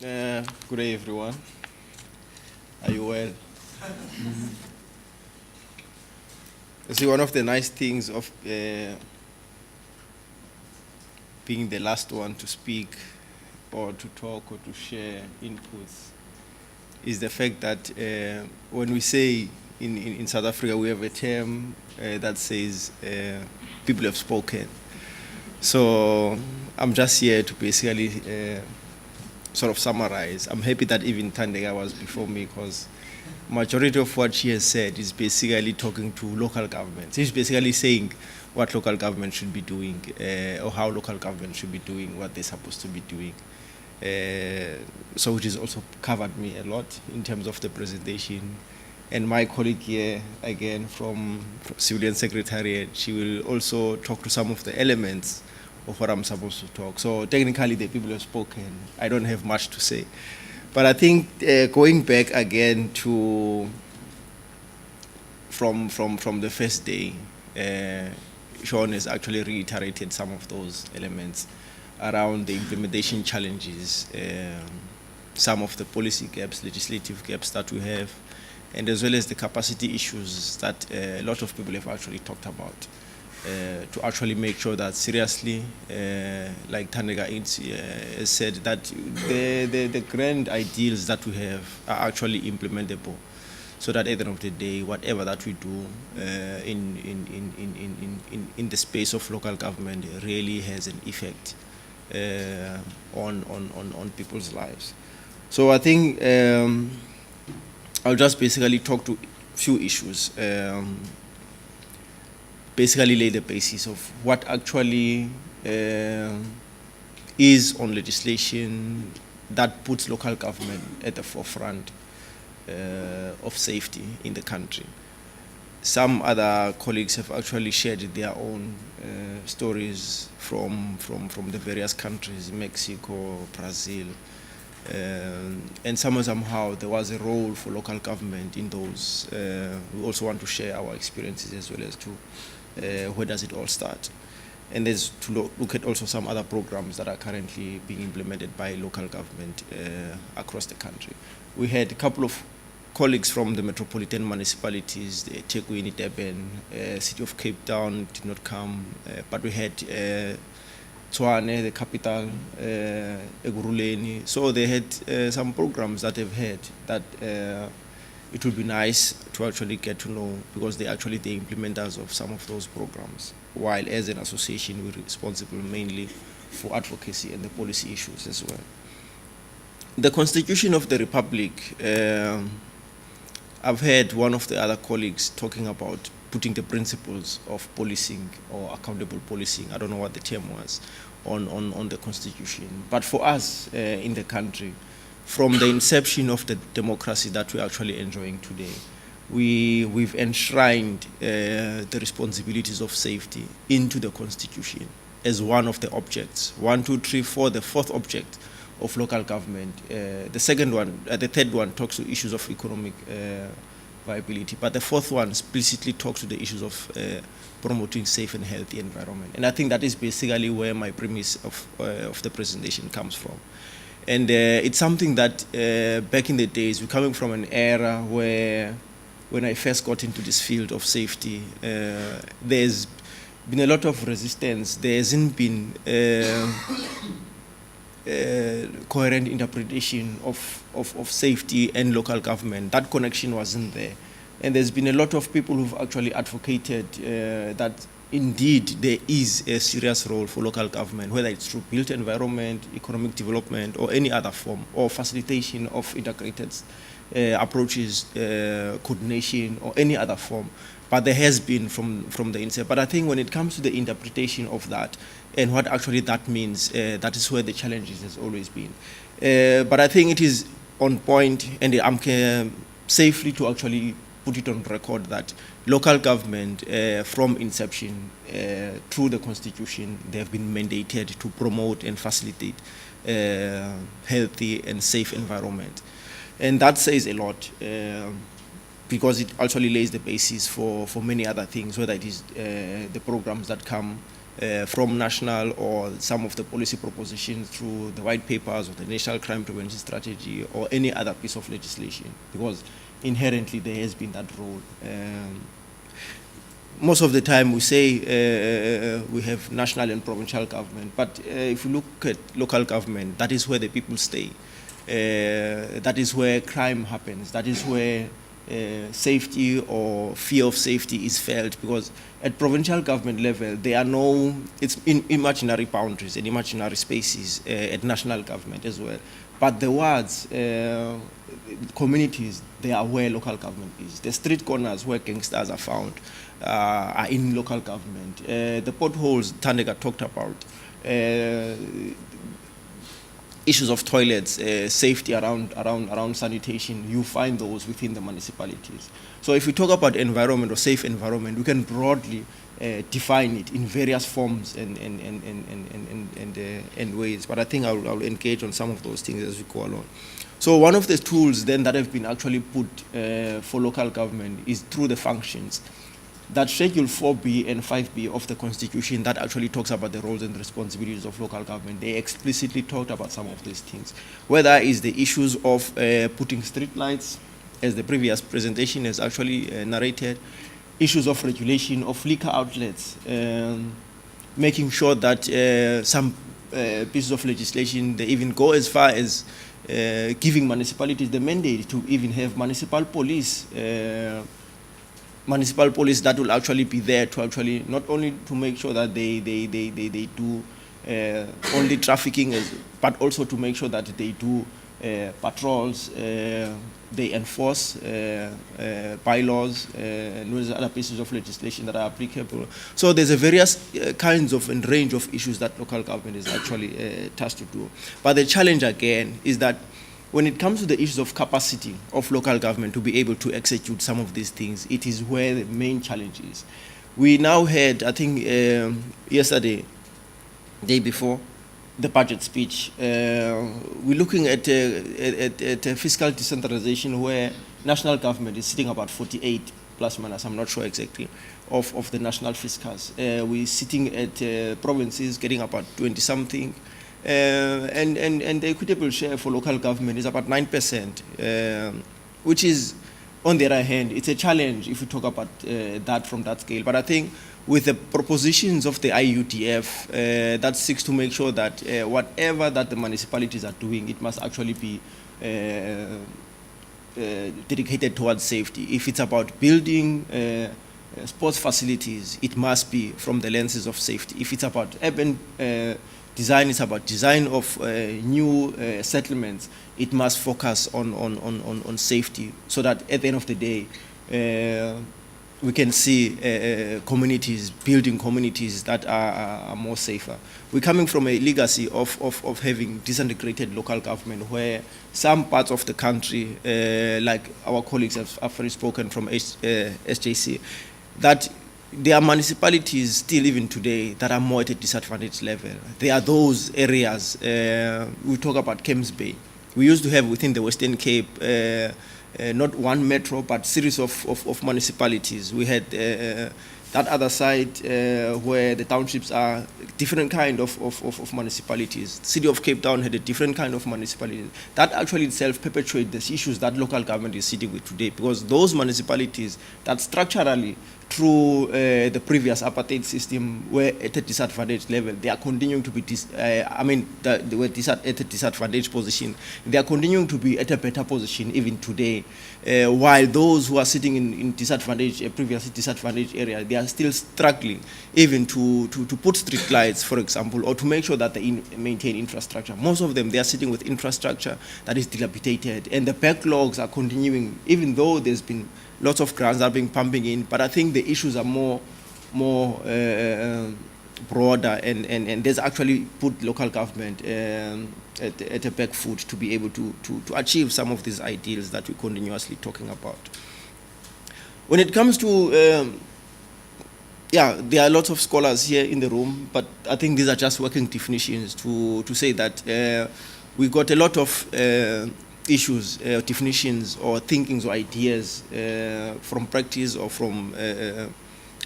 Good day, everyone. Are you well? See, one of the nice things of being the last one to speak or to talk or to share inputs is the fact that when we say in South Africa, we have a term that says people have spoken. So I'm just here to basically sort of summarize. I'm happy that even Tandega was before me because majority of what she has said is basically talking to local governments. She's basically saying what local government should be doing or how local government should be doing what they're supposed to be doing. So which has also covered me a lot in terms of the presentation. And my colleague here, again, from Civilian Secretariat, she will also talk to some of the elements of what I'm supposed to talk. So technically, the people have spoken. I don't have much to say. But I think going back again to from the first day, Sean has actually reiterated some of those elements around the implementation challenges, some of the policy gaps, legislative gaps that we have, and as well as the capacity issues that a lot of people have actually talked about. To actually make sure that seriously, like Tandega has said, that the grand ideals that we have are actually implementable, so that at the end of the day, whatever that we do in the space of local government really has an effect on people's lives. So I think I'll just basically talk to a few issues. Basically lay the basis of what actually is on legislation that puts local government at the forefront of safety in the country. Some other colleagues have actually shared their own stories from the various countries, Mexico, Brazil, and somehow there was a role for local government in those. We also want to share our experiences as well as to where does it all start? And there's to look at also some other programs that are currently being implemented by local government across the country. We had a couple of colleagues from the metropolitan municipalities, the Teguini, Durban, City of Cape Town did not come, but we had Tshwane, the capital, Ekurhuleni. So they had some programs that they've had that it would be nice to actually get to know, because they're actually the implementers of some of those programs, while as an association we're responsible mainly for advocacy and the policy issues as well. The Constitution of the Republic, I've heard one of the other colleagues talking about putting the principles of policing or accountable policing, I don't know what the term was, on the Constitution. But for us in the country, from the inception of the democracy that we're actually enjoying today, we've enshrined the responsibilities of safety into the Constitution as one of the objects. 1, 2, 3, 4, the fourth object of local government. The third one talks to issues of economic viability, but the fourth one explicitly talks to the issues of promoting safe and healthy environment. And I think that is basically where my premise of the presentation comes from. And it's something that back in the days, we're coming from an era where, when I first got into this field of safety, there's been a lot of resistance. There hasn't been coherent interpretation of safety and local government. That connection wasn't there. And there's been a lot of people who've actually advocated that indeed there is a serious role for local government, whether it's through built environment, economic development, or any other form, or facilitation of integrated approaches, coordination, or any other form. But there has been from the inset. But I think when it comes to the interpretation of that and what actually that means, that is where the challenges has always been. But I think it is on point, and I'm safely to actually put it on record that local government, from inception through the Constitution, they have been mandated to promote and facilitate healthy and safe environment. And that says a lot, because it actually lays the basis for many other things, whether it is the programs that come from national or some of the policy propositions through the white papers or the National Crime Prevention Strategy or any other piece of legislation, because inherently there has been that role. Most of the time we say we have national and provincial government, but if you look at local government, that is where the people stay. That is where crime happens. That is where safety or fear of safety is felt, because at provincial government level, there are no, it's in imaginary boundaries and imaginary spaces at national government as well. But the wards, communities, they are where local government is. The street corners where gangsters are found are in local government. The potholes Thandeka talked about, issues of toilets, safety around sanitation, you find those within the municipalities. So if we talk about environment or safe environment, we can broadly define it in various forms and ways. But I think I'll engage on some of those things as we go along. So one of the tools then that have been actually put for local government is through the functions. That Schedule 4B and 5B of the Constitution that actually talks about the roles and responsibilities of local government, they explicitly talked about some of these things. Whether it's the issues of putting street lights, as the previous presentation has actually narrated, issues of regulation of liquor outlets, making sure that some pieces of legislation, they even go as far as giving municipalities the mandate to even have municipal police that will actually be there to actually not only to make sure that they do only trafficking, but also to make sure that they do patrols, they enforce bylaws, and those other pieces of legislation that are applicable. So there's a various kinds of and range of issues that local government is actually tasked to do. But the challenge again is that when it comes to the issues of capacity of local government to be able to execute some of these things, it is where the main challenge is. We now had, I think yesterday, day before, the budget speech. We're looking at a fiscal decentralization where national government is sitting about 48 plus minus, I'm not sure exactly, of the national fiscals. We're sitting at provinces getting about 20-something. And the equitable share for local government is about 9%, which is, on the other hand, it's a challenge if we talk about that from that scale. But I think with the propositions of the IUDF, that seeks to make sure that whatever that the municipalities are doing, it must actually be dedicated towards safety. If it's about building sports facilities, it must be from the lenses of safety. If it's about urban design, is about design of new settlements, it must focus on safety, so that at the end of the day, we can see communities, building communities that are more safer. We're coming from a legacy of having disintegrated local government, where some parts of the country, like our colleagues have already spoken from SJC, that there are municipalities still even today that are more at a disadvantaged level. There are those areas, we talk about Camps Bay. We used to have within the Western Cape, not one metro, but series of municipalities. We had that other side where the townships are different kind of municipalities. The city of Cape Town had a different kind of municipality. That actually itself perpetuates the issues that local government is sitting with today, because those municipalities that structurally through the previous apartheid system were at a disadvantaged level, they are continuing to be, they were at a disadvantaged position. They are continuing to be at a better position even today, while those who are sitting in disadvantaged, previously disadvantaged areas, they are still struggling even to put street lights, for example, or to make sure that they maintain infrastructure. Most of them, they are sitting with infrastructure that is dilapidated, and the backlogs are continuing, even though there's been lots of grants that are being pumping in, but I think the issues are more broader, and there's actually put local government at a back foot to be able to achieve some of these ideals that we're continuously talking about. When it comes to, there are lots of scholars here in the room, but I think these are just working definitions to say that we've got a lot of issues, definitions or thinkings or ideas from practice or from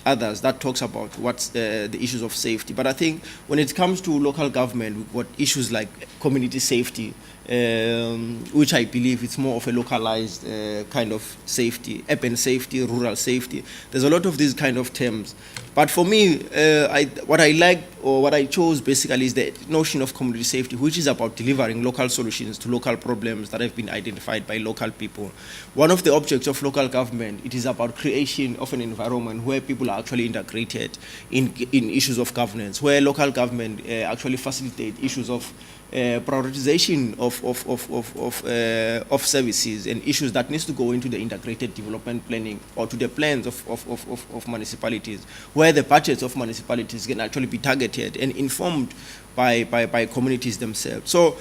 others that talks about what's the issues of safety. But I think when it comes to local government, we've got issues like community safety, which I believe it's more of a localized kind of safety, urban safety, rural safety. There's a lot of these kind of terms. But for me, what I like or what I chose basically is the notion of community safety, which is about delivering local solutions to local problems that have been identified by local people. One of the objects of local government, it is about creation of an environment where people are actually integrated in issues of governance, where local government actually facilitate issues of prioritization of services and issues that needs to go into the integrated development planning or to the plans of municipalities, where the budgets of municipalities can actually be targeted and informed by communities themselves. So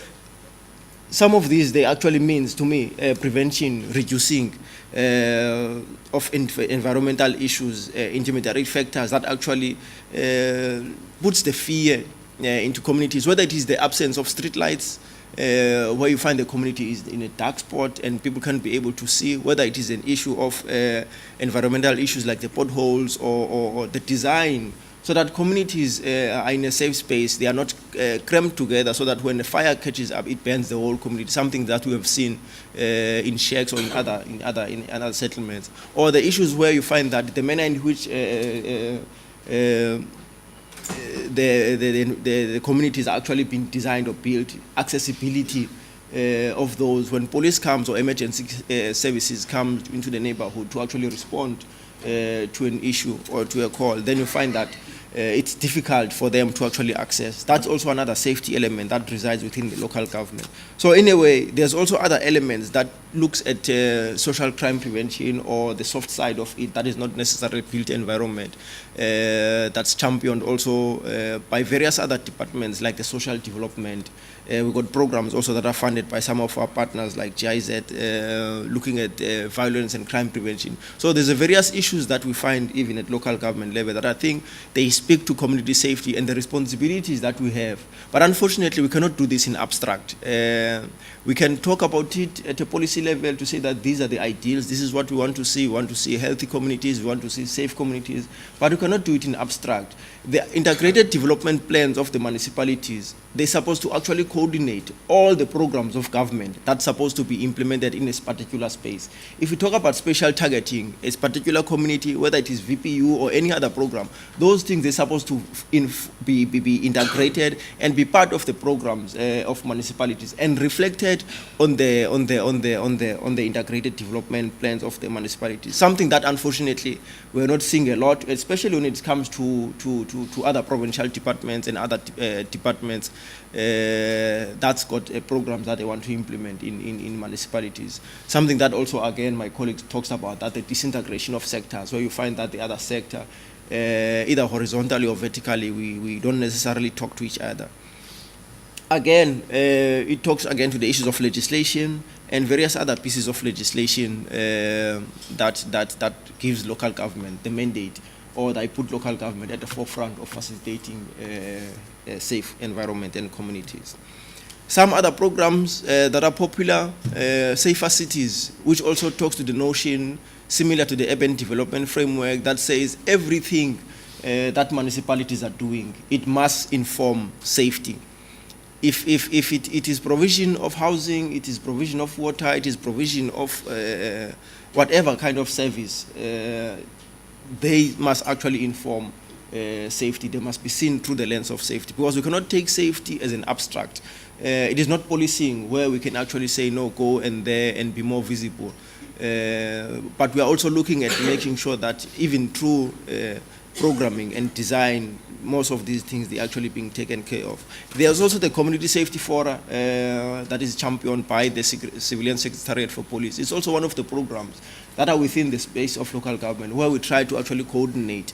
some of these, they actually means to me prevention, reducing of environmental issues, intermediary factors that actually puts the fear into communities, whether it is the absence of street lights, where you find the community is in a dark spot and people can't be able to see, whether it is an issue of environmental issues like the potholes or the design, so that communities are in a safe space. They are not crammed together, so that when the fire catches up, it burns the whole community. Something that we have seen in shacks or in other settlements. Or the issues where you find that the manner in which the communities are actually being designed or built, accessibility of those. When police comes or emergency services come into the neighborhood to actually respond to an issue or to a call, then you find that it's difficult for them to actually access. That's also another safety element that resides within the local government. So in a way, there's also other elements that looks at social crime prevention or the soft side of it that is not necessarily built environment, that's championed also by various other departments like the social development. We've got programs also that are funded by some of our partners like GIZ, looking at violence and crime prevention. So there's various issues that we find even at local government level that I think they speak to community safety and the responsibilities that we have. But unfortunately, we cannot do this in abstract. We can talk about it at a policy level to say that these are the ideals, this is what we want to see. We want to see healthy communities, we want to see safe communities, but we cannot do it in abstract. The integrated development plans of the municipalities, they're supposed to actually coordinate all the programs of government that's supposed to be implemented in this particular space. If we talk about special targeting, a particular community, whether it is VPU or any other program, those things they're supposed to be integrated and be part of the programs of municipalities and reflected on the integrated development plans of the municipalities. Something that unfortunately we're not seeing a lot, especially when it comes to other provincial departments and other departments that's got programs that they want to implement in municipalities. Something that also, again, my colleague talks about, that the disintegration of sectors, where you find that the other sector, either horizontally or vertically, we don't necessarily talk to each other. Again, it talks again to the issues of legislation and various other pieces of legislation that gives local government the mandate, or that put local government at the forefront of facilitating a safe environment and communities. Some other programs that are popular, Safer Cities, which also talks to the notion similar to the urban development framework that says everything that municipalities are doing, it must inform safety. If it is provision of housing, it is provision of water, it is provision of whatever kind of service, they must actually inform safety. They must be seen through the lens of safety, because we cannot take safety as an abstract. It is not policing where we can actually say, no, go and there and be more visible. But we are also looking at making sure that even through programming and design, most of these things, they're actually being taken care of. There's also the Community Safety Forum that is championed by the Civilian Secretariat for Police. It's also one of the programs that are within the space of local government, where we try to actually coordinate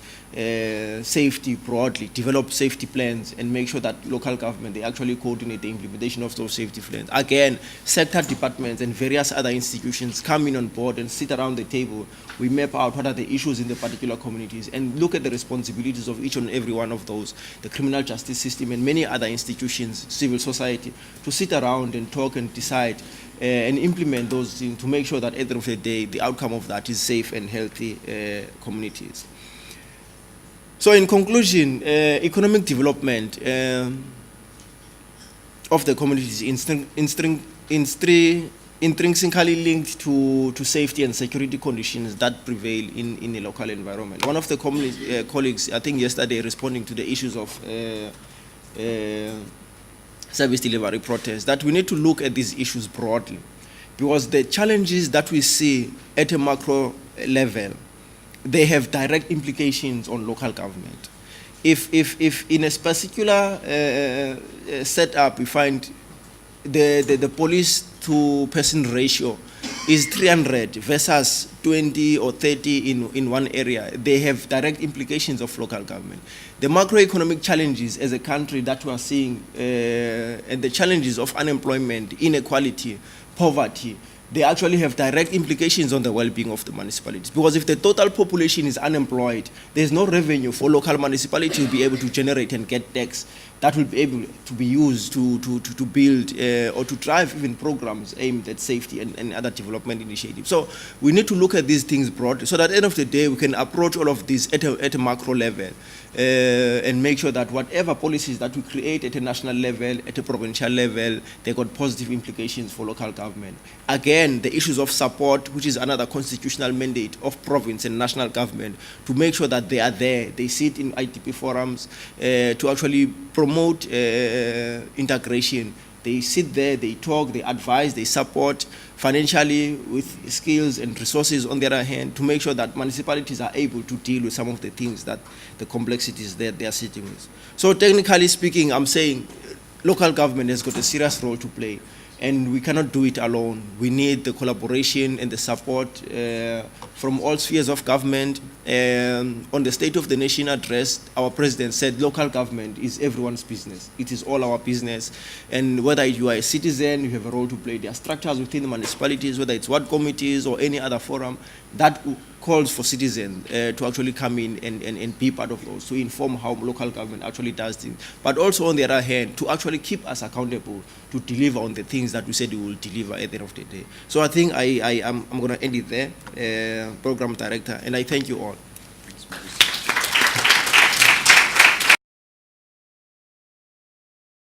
safety broadly, develop safety plans, and make sure that local government, they actually coordinate the implementation of those safety plans. Again, sector departments and various other institutions come in on board and sit around the table. We map out what are the issues in the particular communities and look at the responsibilities of each and every one of those, the criminal justice system and many other institutions, civil society, to sit around and talk and decide and implement those things to make sure that at the end of the day, the outcome of that is safe and healthy communities. So in conclusion, economic development of the community is intrinsically linked to safety and security conditions that prevail in a local environment. One of the colleagues, I think yesterday, responding to the issues of service delivery protests, that we need to look at these issues broadly, because the challenges that we see at a macro level, they have direct implications on local government. If in a particular setup we find the police to person ratio is 300 versus 20 or 30 in one area, they have direct implications of local government. The macroeconomic challenges as a country that we are seeing, and the challenges of unemployment, inequality, poverty, they actually have direct implications on the well-being of the municipalities. Because if the total population is unemployed, there's no revenue for local municipalities to be able to generate and get tax that will be able to be used to build or to drive even programs aimed at safety and other development initiatives. So we need to look at these things broadly, so that at the end of the day, we can approach all of this at a macro level and make sure that whatever policies that we create at a national level, at a provincial level, they got positive implications for local government. Again, the issues of support, which is another constitutional mandate of province and national government, to make sure that they are there, they sit in ITP forums to actually promote integration. They sit there, they talk, they advise, they support financially with skills and resources on the other hand, to make sure that municipalities are able to deal with some of the things that the complexities that they are sitting with. So technically speaking, I'm saying local government has got a serious role to play, and we cannot do it alone. We need the collaboration and the support from all spheres of government. On the State of the Nation address, our president said local government is everyone's business. It is all our business. And whether you are a citizen, you have a role to play. There are structures within the municipalities, whether it's ward committees or any other forum, that calls for citizens to actually come in and be part of those, to inform how local government actually does things. But also, on the other hand, to actually keep us accountable to deliver on the things that we said we will deliver at the end of the day. So I think I'm going to end it there, Program Director, and I thank you all.